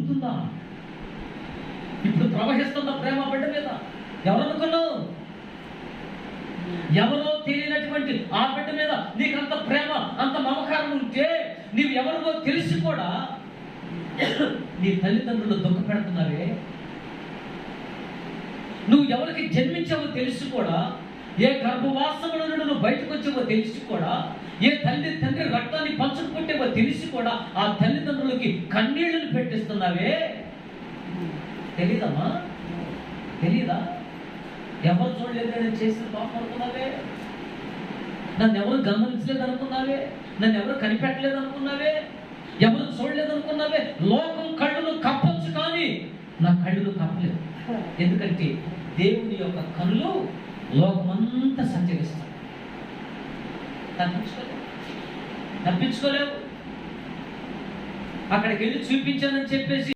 తగ్గుతుందా? ఇప్పుడు ప్రవహిస్తున్న ప్రేమ బిడ్డ మీద ఎవరనుకున్నావు? ఎవరో తెలియనటువంటి ఆ బిడ్డ మీద నీకంత ప్రేమ, అంత మమకారం ఉంటే నీవు ఎవరికో తెలిసి కూడా నీ తల్లిదండ్రులు దుఃఖ పెడుతున్నావే. నువ్వు ఎవరికి జన్మించావో తెలిసి కూడా, ఏ గర్భవాసముల నుండి నువ్వు బయటకు వచ్చావో తెలిసి కూడా, ఏ తల్లి తండ్రి రక్తాన్ని పంచుకుంటేవో తెలిసి కూడా ఆ తల్లిదండ్రులకి కన్నీళ్లను పెట్టిస్తున్నావే. తెలీదమ్మా? తెలీదా? ఎవరు చూడలేదు నేను చేసిన పాపం అనుకున్నావే? నన్ను ఎవరు గమనించలేదు అనుకున్నావే? నన్ను ఎవరు కనిపెట్టలేదు అనుకున్నావే? ఎవరు చూడలేదు అనుకున్నావే? లోకం కళ్ళును కప్పొచ్చు కానీ నా కళ్ళును కప్పలేదు. ఎందుకంటే దేవుని యొక్క కళ్ళు లోకమంతా సంచరిస్తాడు. తప్పించుకోలేవు. అక్కడికి వెళ్ళి చూపించానని చెప్పేసి